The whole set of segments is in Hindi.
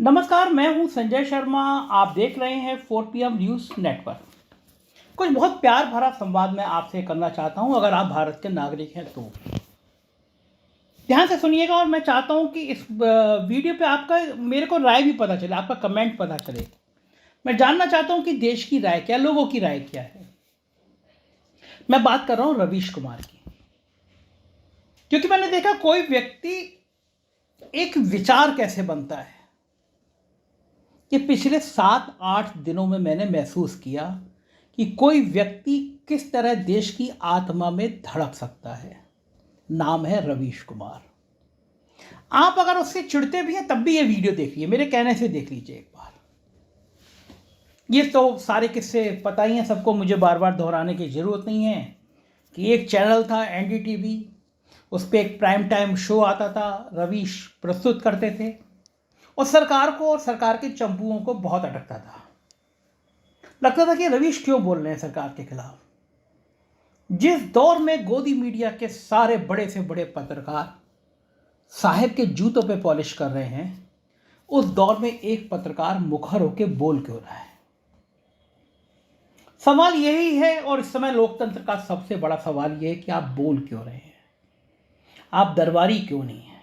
नमस्कार, मैं हूं संजय शर्मा। आप देख रहे हैं 4PM न्यूज़ नेटवर्क। कुछ बहुत प्यार भरा संवाद मैं आपसे करना चाहता हूं, अगर आप भारत के नागरिक हैं तो ध्यान से सुनिएगा। और मैं चाहता हूं कि इस वीडियो पे आपका मेरे को राय भी पता चले, आपका कमेंट पता चले। मैं जानना चाहता हूं कि देश की राय क्या, लोगों की राय क्या है। मैं बात कर रहा हूं रवीश कुमार की, क्योंकि मैंने देखा कोई व्यक्ति एक विचार कैसे बनता है कि पिछले 7-8 दिनों में मैंने महसूस किया कि कोई व्यक्ति किस तरह देश की आत्मा में धड़क सकता है। नाम है रवीश कुमार। आप अगर उससे चिढ़ते भी हैं तब भी ये वीडियो देखिए, मेरे कहने से देख लीजिए एक बार। ये तो सारे किस्से पता ही हैं सबको, मुझे बार बार दोहराने की ज़रूरत नहीं है कि एक चैनल था NDTV, उस पर एक प्राइम टाइम शो आता था, रवीश प्रस्तुत करते थे और सरकार को और सरकार के चंपुओं को बहुत अटकता था। लगता था कि रवीश क्यों बोल रहे हैं सरकार के खिलाफ। जिस दौर में गोदी मीडिया के सारे बड़े से बड़े पत्रकार साहेब के जूतों पे पॉलिश कर रहे हैं, उस दौर में एक पत्रकार मुखर होकर बोल क्यों रहा है। सवाल यही है, और इस समय लोकतंत्र का सबसे बड़ा सवाल यह है कि आप बोल क्यों रहे हैं, आप दरबारी क्यों नहीं हैं।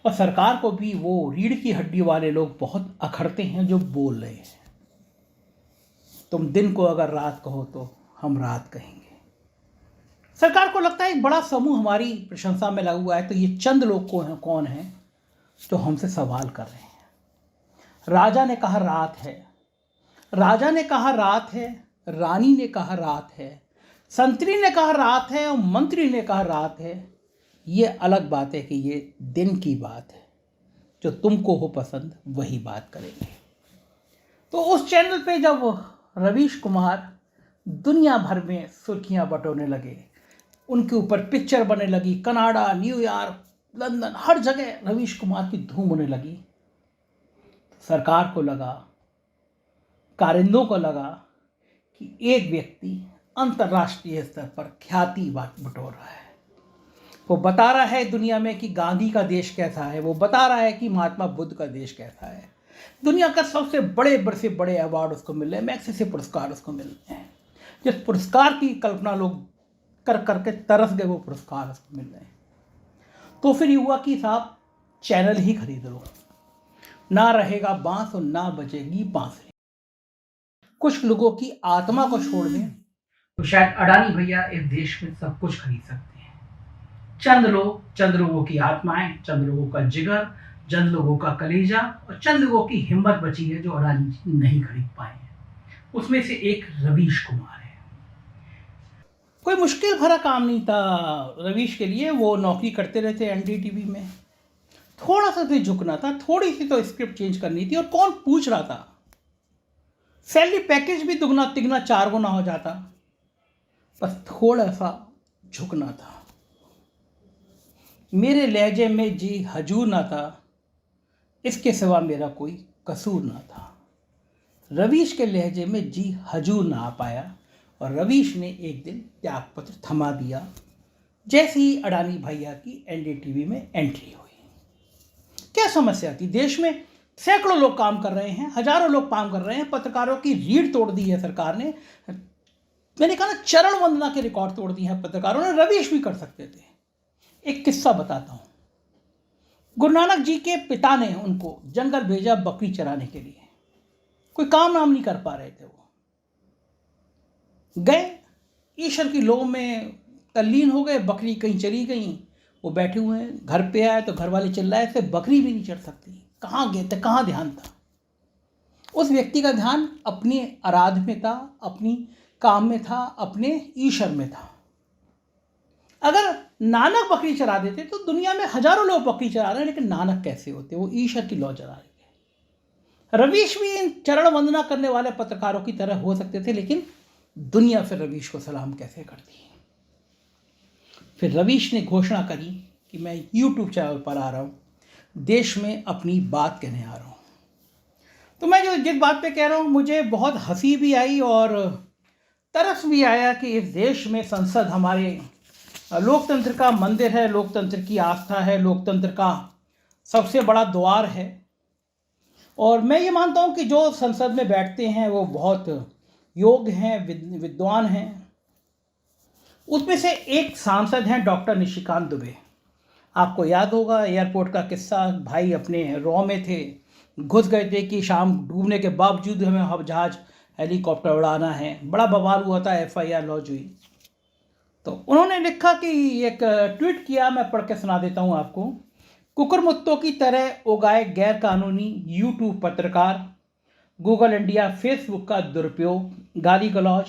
और सरकार को भी वो रीढ़ की हड्डी वाले लोग बहुत अखरते हैं जो बोल रहे हैं। तुम दिन को अगर रात कहो तो हम रात कहेंगे। सरकार को लगता है एक बड़ा समूह हमारी प्रशंसा में लगा हुआ है, तो ये चंद लोग कौन हैं जो हमसे सवाल कर रहे हैं। राजा ने कहा रात है, राजा ने कहा रात है, रानी ने कहा रात है, संतरी ने कहा रात है और मंत्री ने कहा रात है। ये अलग बात है कि ये दिन की बात है, जो तुमको हो पसंद वही बात करेंगे। तो उस चैनल पे जब रवीश कुमार दुनिया भर में सुर्खियां बटोरने लगे, उनके ऊपर पिक्चर बनने लगी, कनाडा, न्यूयॉर्क, लंदन, हर जगह रवीश कुमार की धूम होने लगी। सरकार को लगा, कारिंदों को लगा कि एक व्यक्ति अंतर्राष्ट्रीय स्तर पर ख्याति बटोर रहा है। वो बता रहा है दुनिया में कि गांधी का देश कैसा है, वो बता रहा है कि महात्मा बुद्ध का देश कैसा है। दुनिया का सबसे बड़े अवार्ड उसको मिल रहे हैं, मैग्सेसे पुरस्कार उसको मिल रहे हैं। जिस पुरस्कार की कल्पना लोग कर करके तरस गए, वो पुरस्कार उसको मिल रहे हैं। तो फिर ये हुआ कि साहब चैनल ही खरीद लो, ना रहेगा बांस और ना बजेगी बांसुरी। कुछ लोगों की आत्मा को छोड़ दें तो शायद अडानी भैया इस देश में सब कुछ खरीद सकते हैं। चंद लोगों की आत्माएं, चंद लोगों का जिगर, चंद लोगों का कलेजा और चंद लोगों की हिम्मत बची है जो अडानी जी नहीं खरीद पाए हैं। उसमें से एक रवीश कुमार है। कोई मुश्किल भरा काम नहीं था रवीश के लिए, वो नौकरी करते रहते NDTV में। थोड़ा सा भी झुकना था, थोड़ी सी तो स्क्रिप्ट चेंज करनी थी, और कौन पूछ रहा था। सैलरी पैकेज भी दुगना तिगना 4 गुना हो जाता, बस थोड़ा सा झुकना था। मेरे लहजे में जी हजूर ना था, इसके सिवा मेरा कोई कसूर ना था। रवीश के लहजे में जी हजूर ना आ पाया और रवीश ने एक दिन त्यागपत्र थमा दिया जैसे ही अडानी भैया की NDTV में एंट्री हुई। क्या समस्या थी? देश में सैकड़ों लोग काम कर रहे हैं, हजारों लोग काम कर रहे हैं, पत्रकारों की रीढ़ तोड़ दी है सरकार ने। मैंने कहा ना, चरण वंदना के रिकॉर्ड तोड़ दिए हैं पत्रकारों ने। रवीश भी कर सकते थे। एक किस्सा बताता हूं। गुरु नानक जी के पिता ने उनको जंगल भेजा बकरी चराने के लिए। कोई काम नाम नहीं कर पा रहे थे, वो गए, ईश्वर की लौ में तल्लीन हो गए। बकरी कहीं चली गई, वो बैठे हुए हैं। घर पे आए तो घर वाले चिल्लाए थे, बकरी भी नहीं चढ़ सकती। कहाँ गए थे, कहाँ ध्यान था? उस व्यक्ति का ध्यान अपने आराध में था, अपनी काम में था, अपने ईश्वर में था। अगर नानक बकरी चरा देते तो दुनिया में हजारों लोग बकरी चरा रहे हैं, लेकिन नानक कैसे होते? वो ईश्वर की लौ चरा रहे थे। रवीश भी इन चरण वंदना करने वाले पत्रकारों की तरह हो सकते थे, लेकिन दुनिया फिर रवीश को सलाम कैसे करती? फिर रवीश ने घोषणा करी कि मैं YouTube चैनल पर आ रहा हूँ, देश में अपनी बात कहने आ रहा हूँ। तो मैं जो जिस बात पे कह रहा हूँ, मुझे बहुत हंसी भी आई और तरस भी आया कि इस देश में संसद हमारे लोकतंत्र का मंदिर है, लोकतंत्र की आस्था है, लोकतंत्र का सबसे बड़ा द्वार है। और मैं ये मानता हूँ कि जो संसद में बैठते हैं वो बहुत योग्य हैं, विद्वान हैं। उसमें से एक सांसद हैं डॉक्टर निशिकांत दुबे। आपको याद होगा एयरपोर्ट का किस्सा, भाई अपने रॉ में थे, घुस गए थे कि शाम डूबने के बावजूद हमें हवाई जहाज हेलीकॉप्टर उड़ाना है, बड़ा बवाल हुआ था, FIR लॉन्च हुई। तो उन्होंने लिखा कि एक ट्वीट किया, मैं पढ़ के सुना देता हूँ आपको। कुकुरमुत्तों की तरह उगाए गैर कानूनी यूट्यूब पत्रकार, गूगल इंडिया फेसबुक का दुरुपयोग, गाली गलौज,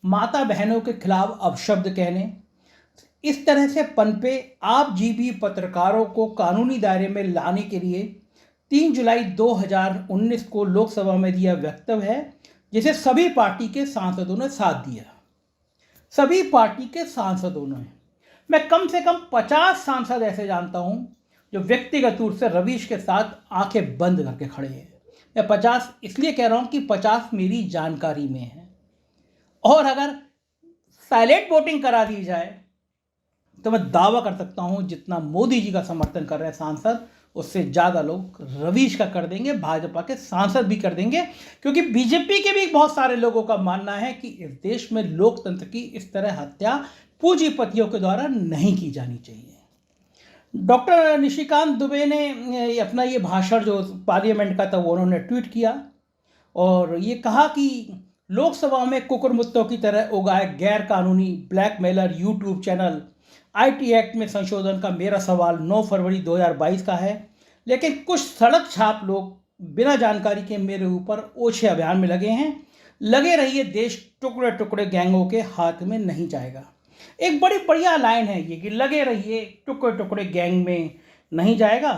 माता बहनों के खिलाफ अपशब्द कहने, इस तरह से पनपे आप जीबी पत्रकारों को कानूनी दायरे में लाने के लिए 3 जुलाई 2019 को लोकसभा में दिया वक्तव्य है, जिसे सभी पार्टी के सांसदों ने साथ दिया। सभी पार्टी के सांसदों ने, मैं कम से कम 50 सांसद ऐसे जानता हूं जो व्यक्तिगत रूप से रवीश के साथ आंखें बंद करके खड़े हैं। मैं 50 इसलिए कह रहा हूं कि 50 मेरी जानकारी में है, और अगर साइलेंट वोटिंग करा दी जाए तो मैं दावा कर सकता हूं जितना मोदी जी का समर्थन कर रहे हैं सांसद, उससे ज़्यादा लोग रवीश का कर देंगे, भाजपा के सांसद भी कर देंगे। क्योंकि बीजेपी के भी बहुत सारे लोगों का मानना है कि इस देश में लोकतंत्र की इस तरह हत्या पूंजीपतियों के द्वारा नहीं की जानी चाहिए। डॉक्टर निशिकांत दुबे ने अपना ये भाषण जो पार्लियामेंट का था वो उन्होंने ट्वीट किया और ये कहा कि लोकसभा में कुकुरमुत्तों की तरह उगाए गैर कानूनी blackmailer YouTube channel, IT act में संशोधन का मेरा सवाल 9 फरवरी 2022 का है, लेकिन कुछ सड़क छाप लोग बिना जानकारी के मेरे ऊपर ओछे अभियान में लगे हैं। लगे रहिए, देश टुकड़े टुकड़े गैंगों के हाथ में नहीं जाएगा। एक बड़ी बढ़िया लाइन है ये कि लगे रहिए, टुकड़े टुकड़े गैंग में नहीं जाएगा।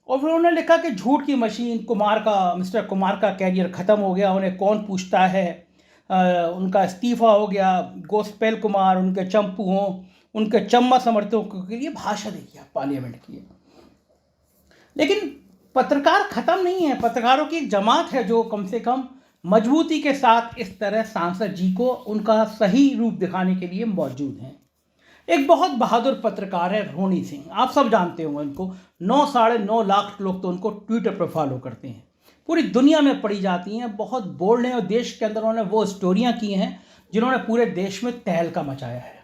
और फिर उन्होंने लिखा कि झूठ की मशीन मिस्टर कुमार का कैरियर ख़त्म हो गया, उन्हें कौन पूछता है, उनका इस्तीफा हो गया। गोस्पेल कुमार, उनके चंपू हों, उनके चम्मा समर्थकों के लिए भाषण दिया पार्लियामेंट की। लेकिन पत्रकार खत्म नहीं है, पत्रकारों की एक जमात है जो कम से कम मजबूती के साथ इस तरह सांसद जी को उनका सही रूप दिखाने के लिए मौजूद हैं। एक बहुत बहादुर पत्रकार है रोनी सिंह, आप सब जानते होंगे उनको। 9-9.5 लाख लोग तो उनको ट्विटर पर फॉलो करते हैं, पूरी दुनिया में पढ़ी जाती हैं, बहुत बोल्ड हैं और देश के अंदर उन्होंने वो स्टोरियां की हैं जिन्होंने पूरे देश में तहलका मचाया है।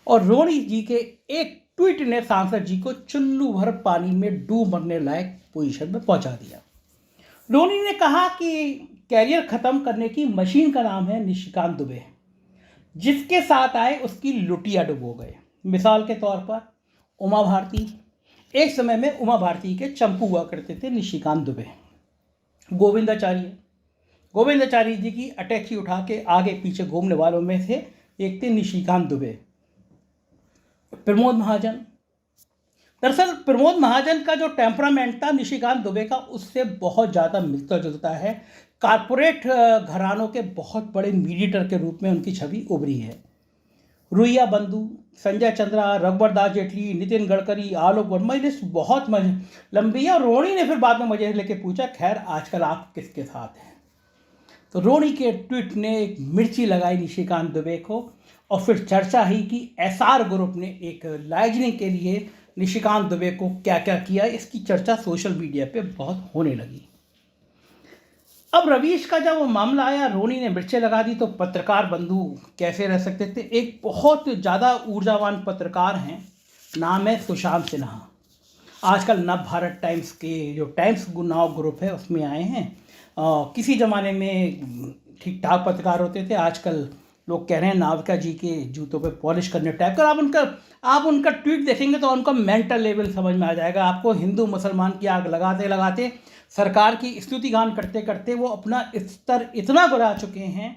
और रोनी जी के एक ट्वीट ने सांसद जी को चुल्लू भर पानी में डूब मरने लायक पोजीशन में पहुंचा दिया। रोनी ने कहा कि कैरियर खत्म करने की मशीन का नाम है निशिकांत दुबे, जिसके साथ आए उसकी लुटिया डुबो गए। मिसाल के तौर पर उमा भारती, एक समय में उमा भारती के चंपू हुआ करते थे निशिकांत दुबे। गोविंदाचार्य जी की अटैची उठा के आगे पीछे घूमने वालों में से एक थे निशिकांत दुबे। प्रमोद महाजन, दरअसल प्रमोद महाजन का जो टेम्परामेंट था निशिकांत दुबे का उससे बहुत ज़्यादा मिलता जुलता है। कारपोरेट घरानों के बहुत बड़े मीडिएटर के रूप में उनकी छवि उभरी है। रुइया बंधु, संजय चंद्रा, रघुवर दास जेटली, नितिन गडकरी, आलोक वर्मा, ये लिस्ट बहुत लंबी है। और रोनी ने फिर बाद में मजे लेके पूछा, खैर आजकल आप किसके साथ हैं? तो रोनी के ट्वीट ने एक मिर्ची लगाई निशिकांत दुबे को, और फिर चर्चा ही कि SR ग्रुप ने एक लाइजनिंग के लिए निशिकांत दुबे को क्या क्या किया, इसकी चर्चा सोशल मीडिया पे बहुत होने लगी। अब रवीश का जब वो मामला आया, रोनी ने मिर्चें लगा दी, तो पत्रकार बंधु कैसे रह सकते थे। एक बहुत ज़्यादा ऊर्जावान पत्रकार हैं, नाम है सुशांत सिन्हा, आजकल नव भारत टाइम्स के जो टाइम्स नाउ ग्रुप है उसमें आए हैं। किसी ज़माने में ठीक ठाक पत्रकार होते थे, आजकल लोग कह रहे हैं नाविका जी के जूतों पे पॉलिश करने टाइप का। आप उनका ट्वीट देखेंगे तो उनका मेंटल लेवल समझ में आ जाएगा आपको। हिंदू मुसलमान की आग लगाते लगाते, सरकार की स्तुति गान करते करते वो अपना स्तर इतना बढ़ा चुके हैं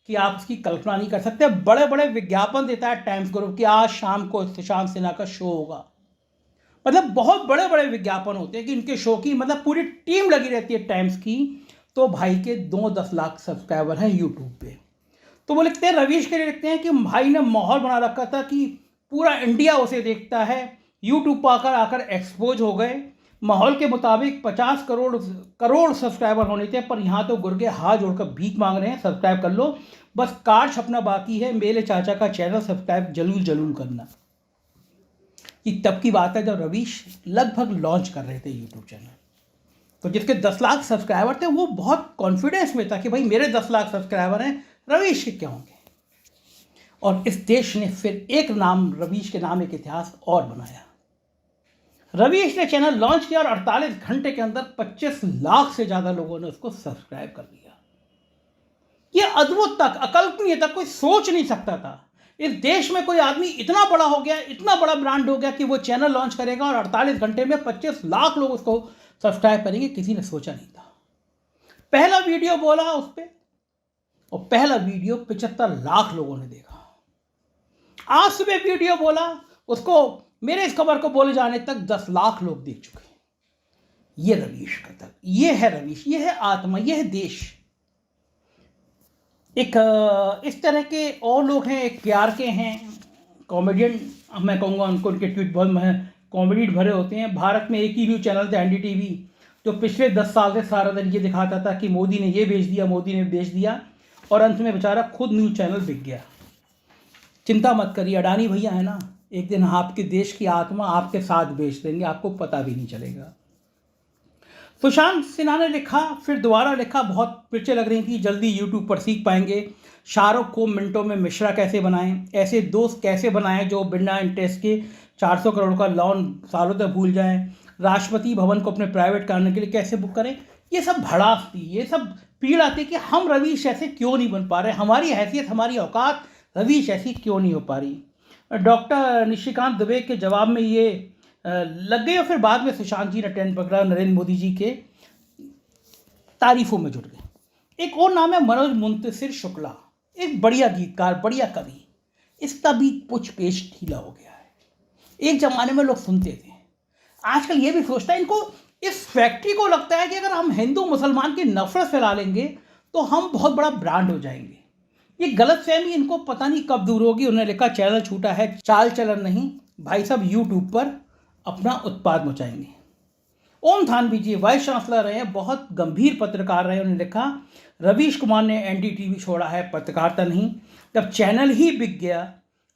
कि आप उसकी कल्पना नहीं कर सकते। बड़े बड़े विज्ञापन देता है टाइम्स ग्रुप कि आज शाम को सुशांत सिन्हा का शो होगा, मतलब बहुत बड़े बड़े विज्ञापन होते हैं कि इनके शो की मतलब पूरी टीम लगी रहती है टाइम्स की। तो भाई के 2-10 लाख सब्सक्राइबर हैं यूट्यूब पे। तो वो लिखते हैं, रवीश के लिए लिखते हैं कि भाई ने माहौल बना रखा था कि पूरा इंडिया उसे देखता है, यूट्यूब पर आकर एक्सपोज हो गए। माहौल के मुताबिक 50 करोड़ सब्सक्राइबर होने थे, पर यहाँ तो गुर्गे हाथ जोड़कर भीख मांग रहे हैं, सब्सक्राइब कर लो, बस कार्ड छपना बाकी है, मेरे चाचा का चैनल सब्सक्राइब जरूर करना। कि तब की बात है जब रवीश लगभग लॉन्च कर रहे थे यूट्यूब चैनल। तो जिसके 10 लाख सब्सक्राइबर थे वो बहुत कॉन्फिडेंस में था कि भाई मेरे 10 लाख सब्सक्राइबर हैं, रवीश के क्या होंगे। और इस देश ने फिर एक नाम, रवीश के नाम एक इतिहास और बनाया। रवीश ने चैनल लॉन्च किया और 48 घंटे के अंदर 25 लाख से ज़्यादा लोगों ने उसको सब्सक्राइब कर लिया। ये अद्भुत तक, अकल्पनीय तक, कोई सोच नहीं सकता था इस देश में कोई आदमी इतना बड़ा हो गया, इतना बड़ा ब्रांड हो गया कि वो चैनल लॉन्च करेगा और 48 घंटे में 25 लाख लोग उसको सब्सक्राइब करेंगे। किसी ने सोचा नहीं था। पहला वीडियो बोला उस पर और पहला वीडियो 75 लाख लोगों ने देखा। आज सुबह वीडियो बोला, उसको मेरे इस खबर को बोले जाने तक 10 लाख लोग देख चुके हैं। ये रवीश का तक, ये है रवीश, ये है आत्मा, ये है देश। एक इस तरह के और लोग हैं, एक प्यार के हैं कॉमेडियन, मैं कहूँगा उनको, उनके ट्वीट बहुत कॉमेडी भरे होते हैं। भारत में एक ही न्यूज़ चैनल था NDTV, जो पिछले 10 साल से सारा दिन ये दिखाता था कि मोदी ने ये बेच दिया, मोदी ने बेच दिया, और अंत में बेचारा खुद न्यूज़ चैनल बिक गया। चिंता मत करिए, अडानी भैया है ना, एक दिन आपके देश की आत्मा आपके साथ बेच देंगे, आपको पता भी नहीं चलेगा। सुशांत सिन्हा ने लिखा, फिर दोबारा लिखा, बहुत पिक्चर लग रही थी, जल्दी यूट्यूब पर सीख पाएंगे। शाहरुख को मिनटों में मिश्रा कैसे बनाएं, ऐसे दोस्त कैसे बनाएं जो बिना इंटरेस्ट के 400 करोड़ का लोन सालों तक भूल जाएं, राष्ट्रपति भवन को अपने प्राइवेट करने के लिए कैसे बुक करें। ये सब भड़ास थी, ये सब पीड़ आती कि हम रवीश ऐसे क्यों नहीं बन पा रहे, हमारी हैसियत, हमारी औकात रवीश ऐसी क्यों नहीं हो पा रही। डॉक्टर निशिकांत दुबे के जवाब में ये लग गई और फिर बाद में सुशांत जी ने ट्रेंड पकड़ा, नरेंद्र मोदी जी के तारीफों में जुट गए। एक और नाम है मनोज मुंतशिर शुक्ला, एक बढ़िया गीतकार, बढ़िया कवि। इसका भी कुछ पेश ढीला हो गया है। एक जमाने में लोग सुनते थे, आजकल ये भी सोचता है, इनको इस फैक्ट्री को लगता है कि अगर हम हिंदू मुसलमान की नफरत फैला लेंगे तो हम बहुत बड़ा ब्रांड हो जाएंगे। ये गलतफहमी इनको पता नहीं कब दूर होगी। उन्होंने लिखा, चैनल छूटा है, चाल चलन नहीं, भाई साहब यूट्यूब पर अपना उत्पाद मचाएंगे। ओम थानवी जी वाइस चांसलर रहे हैं, बहुत गंभीर पत्रकार रहे। उन्होंने लिखा, रवीश कुमार ने NDTV छोड़ा है, पत्रकारिता नहीं। जब चैनल ही बिक गया,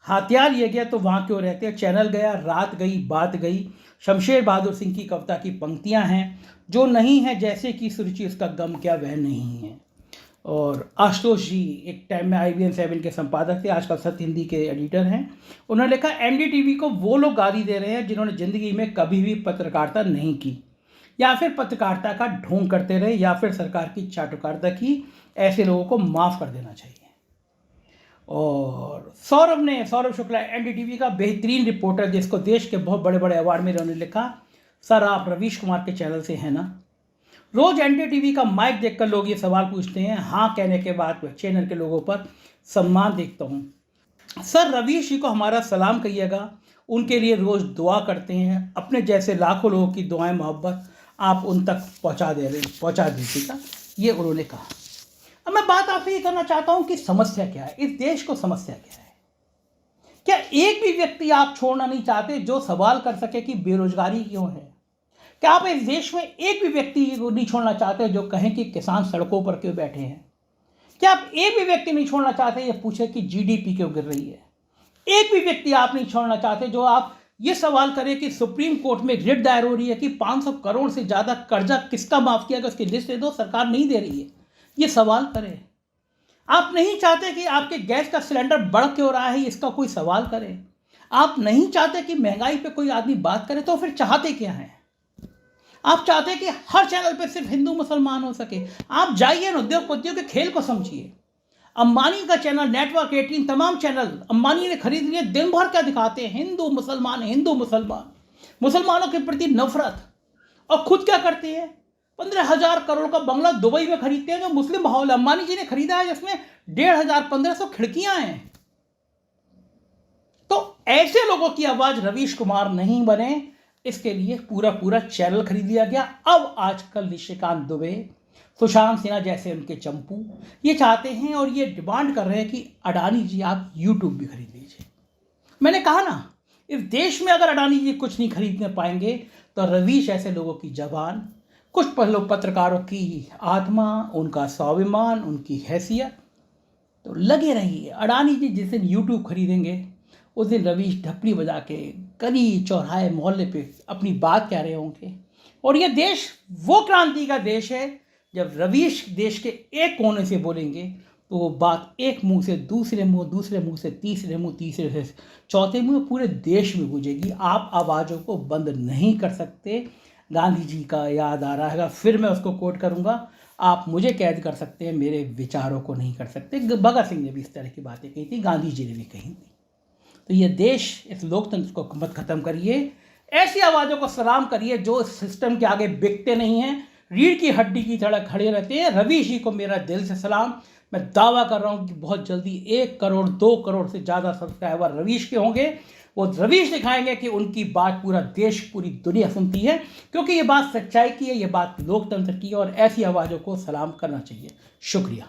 हथियार ये गया, तो वहाँ क्यों रहते हैं। चैनल गया, रात गई, बात गई। शमशेर बहादुर सिंह की कविता की पंक्तियाँ हैं, जो नहीं है जैसे कि सुरुचि उसका गम क्या वह नहीं है। और आशुतोष जी एक टाइम में IBN 7 के संपादक थे, आजकल सत्य हिंदी के एडिटर हैं। उन्होंने लिखा, NDTV को वो लोग गाली दे रहे हैं जिन्होंने ज़िंदगी में कभी भी पत्रकारिता नहीं की, या फिर पत्रकारिता का ढोंग करते रहे, या फिर सरकार की चाटुकारिता की। ऐसे लोगों को माफ़ कर देना चाहिए। और सौरभ शुक्ला NDTV का बेहतरीन रिपोर्टर, जिसको देश के बहुत बड़े बड़े अवार्ड में, उन्होंने लिखा, सर आप रवीश कुमार के चैनल से हैं ना। रोज NDTV का माइक देखकर लोग ये सवाल पूछते हैं, हाँ कहने के बाद चैनल के लोगों पर सम्मान देखता हूँ। सर रवीश जी को हमारा सलाम कहिएगा, उनके लिए रोज़ दुआ करते हैं, अपने जैसे लाखों लोगों की दुआएं मोहब्बत आप उन तक पहुँचा दीजिएगा, ये उन्होंने कहा। अब मैं बात आपसे ये करना चाहता हूँ कि समस्या क्या है, इस देश को समस्या क्या है। क्या एक भी व्यक्ति आप छोड़ना नहीं चाहते जो सवाल कर सके कि बेरोजगारी क्यों है। क्या आप इस देश में एक भी व्यक्ति को नहीं छोड़ना चाहते जो कहें कि किसान सड़कों पर क्यों बैठे हैं। क्या आप एक भी व्यक्ति नहीं छोड़ना चाहते ये पूछे कि GDP क्यों गिर रही है। एक भी व्यक्ति आप नहीं छोड़ना चाहते जो आप ये सवाल करें कि सुप्रीम कोर्ट में रिट दायर हो रही है कि 500 करोड़ से ज़्यादा कर्जा किसका माफ़ किया गया, उसकी लिस्ट दे दो, सरकार नहीं दे रही है। ये सवाल करें। आप नहीं चाहते कि आपके गैस का सिलेंडर बढ़ क्यों रहा है, इसका कोई सवाल करें। आप नहीं चाहते कि महंगाई पे कोई आदमी बात करे, तो फिर चाहते क्या हैं। आप चाहते हैं कि हर चैनल पे सिर्फ हिंदू मुसलमान हो सके। आप जाइए ना, उद्योगपतियों के खेल को समझिए। अंबानी का चैनल नेटवर्क 18 तमाम चैनल अंबानी ने खरीद लिए, दिन भर क्या दिखाते हैं, हिंदू मुसलमान, हिंदू मुसलमान, मुसलमानों के प्रति नफरत। और खुद क्या करते हैं, 15,000 करोड़ का बंगला दुबई में खरीदते हैं जो मुस्लिम माहौल अंबानी जी ने खरीदा है, जिसमें 1,500-1,500 खिड़कियां हैं। तो ऐसे लोगों की आवाज रवीश कुमार नहीं बने, इसके लिए पूरा चैनल खरीद लिया गया। अब आजकल निशिकांत दुबे, सुशांत सिन्हा जैसे उनके चंपू ये चाहते हैं और ये डिमांड कर रहे हैं कि अडानी जी आप यूट्यूब भी खरीद लीजिए। मैंने कहा ना, इस देश में अगर अडानी जी कुछ नहीं खरीदने पाएंगे तो रवीश ऐसे लोगों की जबान, कुछ पत्रकारों की आत्मा, उनका स्वाभिमान, उनकी हैसियत, तो लगे रहिए। अडानी जी जिस दिन यूट्यूब खरीदेंगे उस दिन रवीश ढपली बजा के गली चौराहे मोहल्ले पे अपनी बात कह रहे होंगे। और ये देश वो क्रांति का देश है, जब रवीश देश के एक कोने से बोलेंगे तो वो बात एक मुंह से दूसरे मुंह, दूसरे मुंह से तीसरे मुंह, तीसरे से चौथे मुंह, पूरे देश में गूंजेगी। आप आवाज़ों को बंद नहीं कर सकते। गांधी जी का याद आ रहा है, फिर मैं उसको कोट करूंगा, आप मुझे कैद कर सकते हैं, मेरे विचारों को नहीं कर सकते। भगत सिंह ने भी इस तरह की बातें कही थी, गांधी जी ने भी कही थी। तो ये देश, इस लोकतंत्र को मत खत्म करिए, ऐसी आवाज़ों को सलाम करिए जो सिस्टम के आगे बिकते नहीं हैं, रीढ़ की हड्डी की तरह खड़े रहते हैं। रवीश जी को मेरा दिल से सलाम। मैं दावा कर रहा हूँ कि बहुत जल्दी 1 करोड़ 2 करोड़ से ज़्यादा सब्सक्राइबर रवीश के होंगे। वो रवीश दिखाएंगे कि उनकी बात पूरा देश, पूरी दुनिया सुनती है, क्योंकि ये बात सच्चाई की है, ये बात लोकतंत्र की है, और ऐसी आवाज़ों को सलाम करना चाहिए। शुक्रिया।